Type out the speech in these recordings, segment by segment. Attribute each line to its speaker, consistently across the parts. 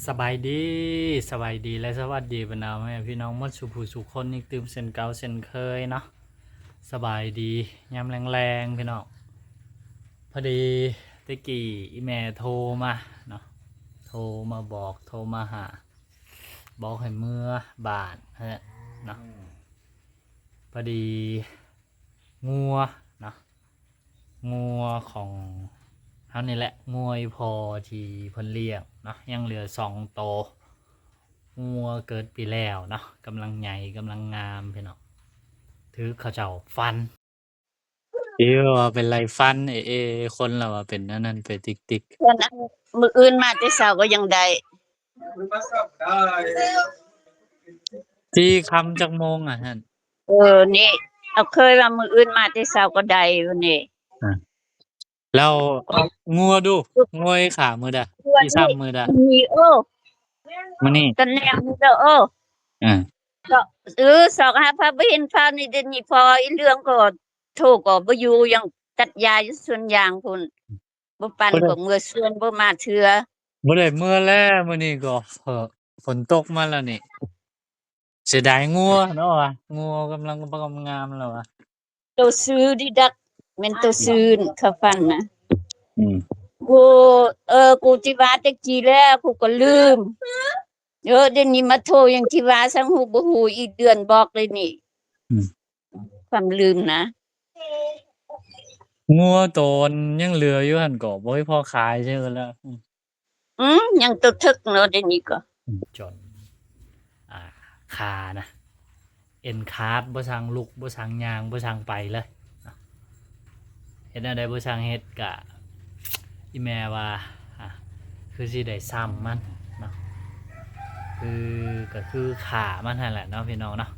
Speaker 1: สบายดีสบายดีและสวัสดีบรรดาแม่พี่น้องหมดสุผู้สุขคนอีกตื่มเส้นเก่าเส้นเคยเนาะสบายดียามแรงๆพี่น้องพอดีตะกี้อีแม่โทรมาเนาะโทรมาบอกโทรมาหาบอกให้เมื่อบานเนาะพอดีงัวเนาะงัวของเฮานี่แหละงัวอีพอที่เพิ่นเลี้ยงเนาะยังเหลือ2 โตวงัวเกิดปีแล้วเนาะกำลังใหญ่กำลังงามพี่น้องถือเขาเจ้าฟันว่าเป็นไรฟันคนเราว่าเป็นอันนั้นไปติ๊ก
Speaker 2: เพิ่นเอามื้ออื่นมาแต่เช้าก็ยังได้
Speaker 1: ที่คำจักโมงอ่ะท่าน
Speaker 2: นี่เอาเคยว่ามื้ออื่นมาแต่เช้าก็ได้วันนี้
Speaker 1: อ่ะแล้วงัวดูงัวไอ้ขามือดะ
Speaker 2: วัน
Speaker 1: ที่
Speaker 2: นี้
Speaker 1: ซ้ำมือดะ
Speaker 2: มี
Speaker 1: มื้อนี้
Speaker 2: ตอนแรกนี่ก็
Speaker 1: อ่า
Speaker 2: ก็สอกหาพระบ่เห็นพระนี่เดี๋ยวนี้พออีเรื่องก็โทรก็บ่อยู่ยังตัดหญ้าอยู่สวนยางพุ่นบ่ปั่น
Speaker 1: บ่ได้
Speaker 2: ก็เมื่อสวนบ่มาเทื่อ
Speaker 1: บ่ได้มื้อแล้วมื้อนี้ก็ฝนตกมาแล้วนี่เสียดายงัวเนาะว่ะงัวกำลังงามแล้วว่ะ
Speaker 2: ตัวซื้อดิดักแม่นตัวซื้อเขาฟันนะ
Speaker 1: อืม
Speaker 2: กูกูสิว่าแต่กี้แล้วกูก็ลืมเดี๋ยวนี้มาโทรยังที่ว่าสังหูบ่ฮู้อีกเดือนบอกเลยนี่
Speaker 1: อืม
Speaker 2: ความลืมนะ
Speaker 1: งัวโตนยังเหลืออยู่หั่นก็บ่ให้พอขายซื่อแล้ว
Speaker 2: ยังตัวทึกเนาะเดี๋ยวนี้ก็
Speaker 1: จนอ่าขานะเอ็นคาร์ดบ่สั่งลุกบ่สั่งย่างบ่สั่งไปเลยเนาะเฮ็ดแนวใดบ่สั่งเฮ็ดก็อีแม่ว่าอ่าคือสิได้ซ้ำมันเนาะคือก็คือขามันนั่นแหละเนาะพี่น้องเนาะ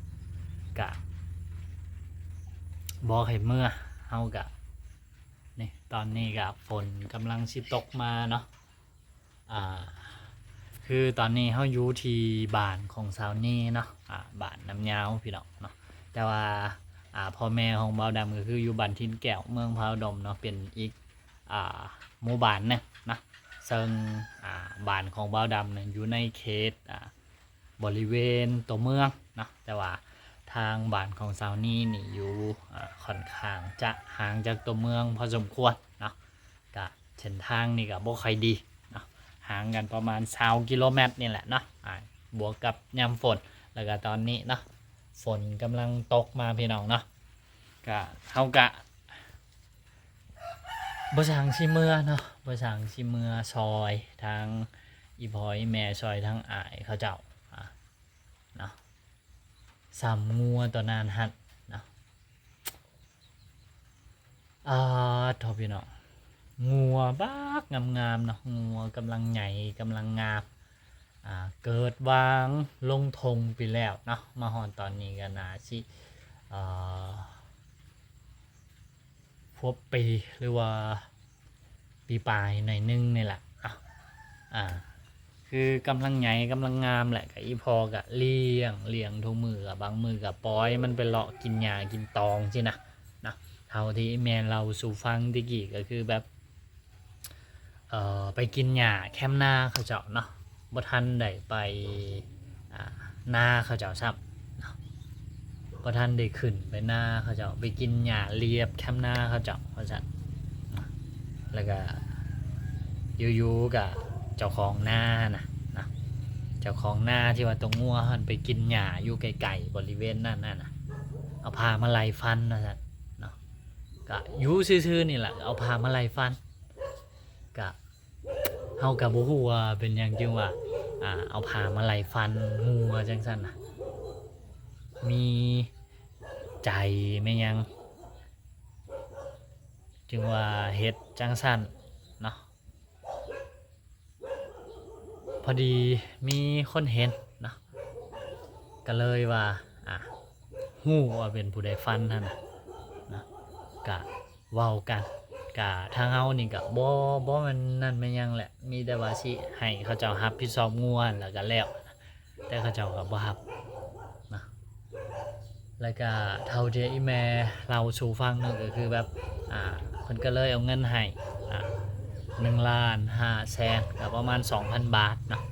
Speaker 1: ก็บอกให้เมื่อเฮาก็นี่ตอนนี้ก็ฝนกำลังสิตกมาเนาะอ่าคือตอนนี้เฮาอยู่ที่บ้านของสาวนี่เนาะบ้านน้ำยาวพี่น้องเนาะแต่ว่าพ่อแม่ของเบาดำก็คืออยู่บ้านทินแก้วเมืองพาวดมเนาะเป็นอีกหมู่บ้านหนึงนะซึ่งบ้านของเบาดำเนี่ยอยู่ในเขตบริเวณตัวเมืองเนาะแต่ว่าทางบ้านของสาวนี่นี่อยู่ค่อนข้างจะห่างจากตัวเมืองพอสมควรเนาะก็เส้นทางนี่ก็บ่ค่อยดีเนาะห่างกันประมาณ20 กิโลเมตรนี่แหละเนาะบวกกับยามฝนแล้วก็ตอนนี้เนาะฝนกำลังตกมาพี่น้องเนาะก็เฮากะบ่สั่งสิเมื่อเนาะบ่สั่งสิเมื่อซอยทางอีพออีแม่ซอยทางอ้ายเขาเจ้าเนาะสามงัวตัวนั้นฮัดเนาะทอพี่น้องงัวบักงามๆเนาะงัวกำลังใหญ่กำลังงามเกิดวางลงทงไปแล้วเนาะมาฮอดตอนนี้ก็น่าสิอ่าพวบปีหรือว่าปีปลายหน่อยนึงนี่แหละอ่าคือกำลังใหญ่กำลังงามแหละกับอีพอกับเลี้ยงทุกมือกับบางมือกับปล่อยมันไปเลาะกินหญ้ากินตองสินะเท่าที่แม่เราสู่ฟังตะกี้ก็คือแบบไปกินหญ้าแคมป์นาเขาเจ้าเนาะบ่ทันได้ไปนาเขาเจ้าซ้ำเนาะบ่ทันได้ขึ้นไปนาเขาเจ้าไปกินหญ้าเรียบแคมป์นาเขาเจ้าว่าซั่นแล้วก็อยู่ๆกับเจ้าของนานะเจ้าของนาที่ว่าตรงงัวหันไปกินหญ้าอยู่ไกลๆบริเวณนั่นน่ะเอาพามาไล่ฟันนะซั่นเนาะก็อยู่ซื่อๆนี่แหละเอาพามาไล่ฟันก็เฮาก็บ่ฮู้ว่าเป็นหยังจึงว่าเอาพามาไล่ฟันงัวจังซั่นน่ะมีใจแม่นยังจึงว่าเฮ็ดจังซั่นเนาะพอดีมีคนเห็นเนาะก็เลยว่าฮู้ว่าเป็นผู้ใดฟันนั่นน่ะนะก็เว้ากันก็ทางเฮานี่ก็บ่มันนั่นแม่นหยังแหละมีแต่ว่าสิให้เขาเจ้ารับผิดชอบงัวแล้วก็แล้วแต่เขาเจ้าก็บ่รับนะแล้วก็เท่าที่อีแม่เราสู่ฟังเนาะก็คือแบบเพิ่นก็เลยเอาเงินให้1,500,000ก็ประมาณ 2,000 บาทเนาะ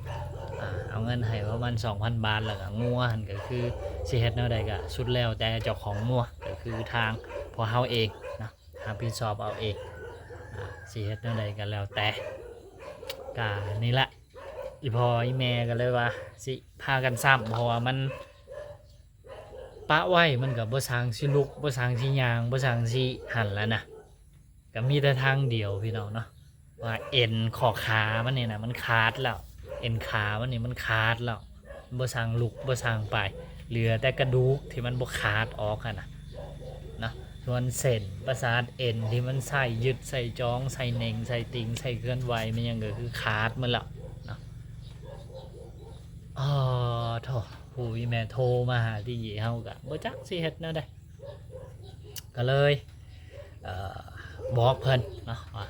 Speaker 1: เอาเงินให้ประมาณ 2,000 บาทแล้วก็งัวหั่นก็คือสิเฮ็ดแนวใดก็สุดแล้วแต่เจ้าของงัวก็คือทางพอเฮาเองเนาะรับผิดชอบเอาเองสิเฮ็ดแนวใดก็แล้วแต่ก็นี่แหละอีพ่ออีแม่ก็เลยว่าสิพากันซ้ำเพราะว่ามันปะไว้มันก็บ่สร้างสิลุกบ่สร้างสิย่างบ่สร้างสิหันแล้วนะก็มีแต่ทางเดียวพี่น้องเนาะว่าเอ็นข้อขามันนี่นะมันขาดแล้วเอ็นขามันนี่มันขาดแล้วบ่สร้างลุกบ่สร้างไปเหลือแต่กระดูกที่มันบ่ขาดออกหั่นน่ะนะส่วนเส้นประสาทเอ็นที่มันใส่ยึดใส่จ้องใส่เน่งใส่ติ่งใส่เคลื่อนไหวมันยังก็คือขาดหมันแล้วเนาะโธ่ผู้อีแม่โทรมาหาที่เฮาก็บ่จักสิเฮ็ดแนวใดก็เลยบอกเพิ่นเนาะว่า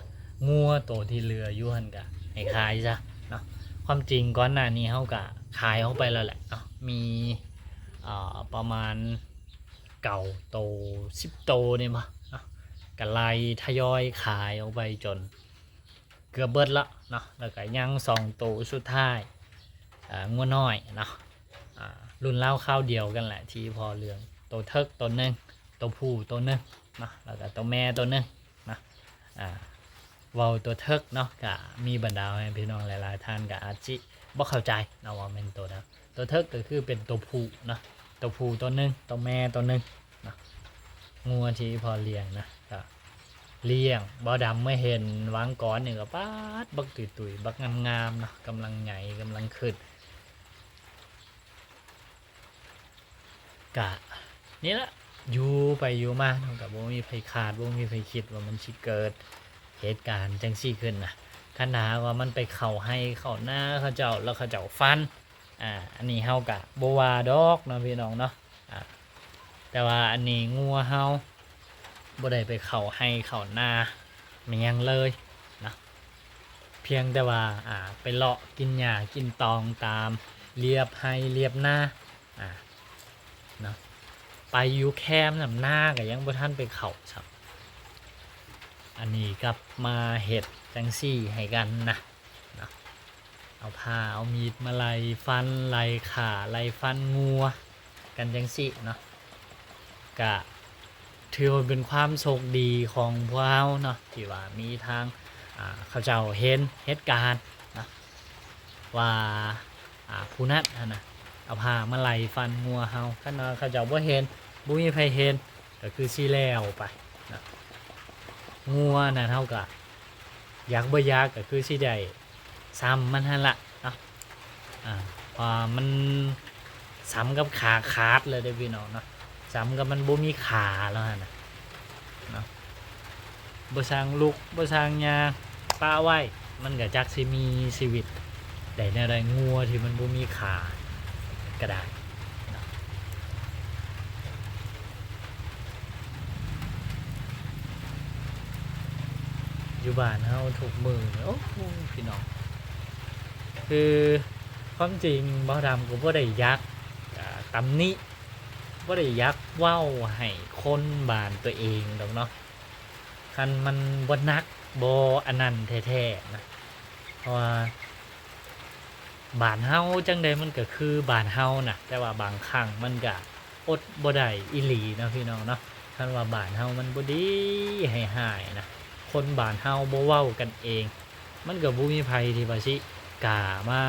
Speaker 1: งัวตัวที่เหลืออยู่หั่นก็ให้ขายซะเนาะความจริงก่อนหน้านี้เฮาก็ขายเฮาไปแล้วแหละเนาะมีประมาณเก่าโต10 โตนี่บ่เนาะก็ไล่ทยอยขายออกไปจนเกือบเบิดละเนาะแล้วก็ยัง2 โตสุดท้ายงัวน้อยเนาะรุ่นเล่าข้าวเดียวกันแหละที่พอเรื่องตัวเทิกตัวหนึงตัวผู้ตัวหนึงเนาะแล้วก็ตัวแม่ตัวหนึงนะเว้าตัวเทิกเนาะก็มีบรรดาพี่น้องหลายๆท่านก็อาจสิบ่เข้าใจเนาะว่าเป็นตัวใดตัวเทิกก็คือเป็นตัวผู้เนาะตัวผู้ตัวหนึงตัวแม่ตัวหนึงเนาะงัวที่พอเลี้ยงนะก็เลี้ยงบ่ดำไม่เห็นวางก้อนนี่ก็ปาดบักตุยๆบักงามๆเนาะกำลังใหญ่กำลังขึ้นกะนี่ละอยู่ไปอยู่มาเท่ากับบ่มีไผคาดบ่มีไผคิดว่ามันสิเกิดเหตุการณ์จังซี่ขึ้นนะขนาดว่ามันไปเข้าให้เข้าหน้าเขาเจ้าแล้วเขาเจ้าฟันอันนี้เฮากะบ่ว่าดอกเนาะพี่น้องเนาะแต่ว่าอันนี้งัวเฮาบ่ได้ไปเข้าให้เข้าหน้ามันยังเลยนะเพียงแต่ว่าไปเลาะกินหญ้ากินตองตามเรียบให้เรียบหน้าเนาะไปอยู่แคมป์นำหน้าก็ยังบ่ทันไปเข้าครับอันนี้กลับมาเฮ็ดจังซี่ให้กันนะเอาผ้าเอามีดมาไล่ฟันไล่ขาไล่ฟันงัวกันจังซี่เนาะก็ถือว่าเป็นความโชคดีของพวกเราเนาะที่ว่ามีทางเขาเจ้าเห็นเหตุการณ์นะว่าผู้นั้นนะเอาผ้ามาไล่ฟันงัวเฮาคันว่าเขาเจ้าบ่เห็นบ่มีไผเห็นก็คือสิแล้วไปนะงัวนั่นเฮาก็อยากบ่อยากก็คือสิได้ซ้ำมันหั่นล่ะเนาะพอมันซ้ำกับขาขาดเลยเด้อพี่น้องเนาะซ้ำกับมันบ่มีขาแล้วหั่นน่ะเนาะบ่สร้างลุกบ่สร้างยางปะไว้มันก็จักสิมีชีวิตได้แนวใดงัวที่มันบ่มีขาก็ได้เนาะอยู่บ้านเฮาทุกมื้อโอ้โหพี่น้องคือความจริงบ่ดำก็บ่ได้ยักตำหนิบ่ได้ยักเว้าให้คนบ้านตัวเองดอกเนาะคันมันบ่หนักบ่อันนั้นแท้ๆนะเพราะว่าบ้านเฮาจังใดมันก็คือบ้านเฮาน่ะแต่ว่าบางครั้งมันก็อดบ่ได้อีหลีเนาะพี่น้องเนาะคันว่าบ้านเฮามันบ่ดีให้หายนะคนบ้านเฮาบ่เว้ากันเองมันก็บ่มีไผที่ว่าสิกล้ามา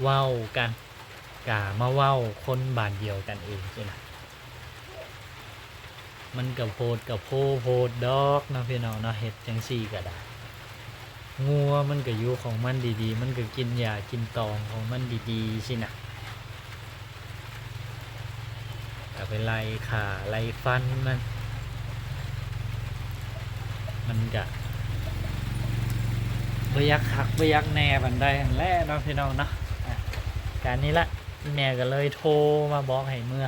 Speaker 1: เว้ากันกล้ามาเว้าคนบ้านเดียวกันเองสินะมันก็โพดก็โพดดอกเนาะพี่น้องเนาะเฮ็ดจังซี่ก็ได้งัวมันก็อยู่ของมันดีๆมันก็กินหญ้ากินตองของมันดีๆสินะก็ไปไล่ขาไล่ฟันมันก็บ่อยากคักบ่อยากแหน่ปานใดหั่นแหละเนาะพี่น้องเนาะการนี้ละแม่ก็เลยโทรมาบอกให้เมื่อ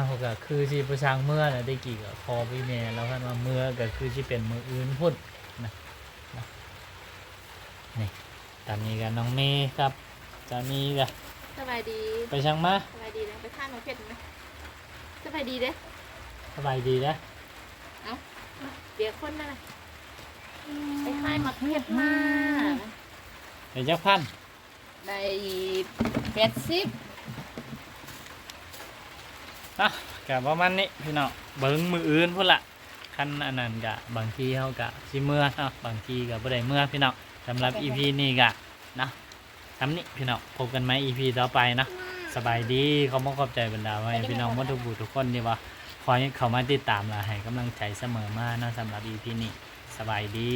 Speaker 1: เขาก็คือสิบ่สร้างเมื่อน่ะได้กี่ก็ขอพี่แม่แล้วคันว่าเมื่อก็คือสิเป็นมื้ออื่นพุ่นนะนี่ตอนนี้ก็น้องเมย์ครับตอนนี้ก็
Speaker 3: สบายดี
Speaker 1: ไปช่างมา
Speaker 3: สบายดีนะไปท่านน้องเพชรไหมสบายดีเด้
Speaker 1: สบายดีนะ
Speaker 3: เดี๋ยวคนนั่นน่ะไปค่ายมาเพชรมา
Speaker 1: เดี๋ยวจักพัน
Speaker 3: ได้80
Speaker 1: นะกับประมาณนี้พี่น้องเบิ้งมืออื่นพุ่นละคันอันนั้นกะบางทีเขากะสิเมื่อเนาะบางทีกะบ่ได้เมื่อพี่น้องสำหรับ EP นี้กะนะทำนี้พี่น้องพบกันไหม EP ต่อไปเนาะสบายดีเขามาขอบใจบรรดาไว้พี่น้องหมดทุกผู้ทุกคนที่ว่าคอยเข้ามาติดตามและให้กำลังใจเสมอมาเนาะสำหรับ EP นี้สบายดี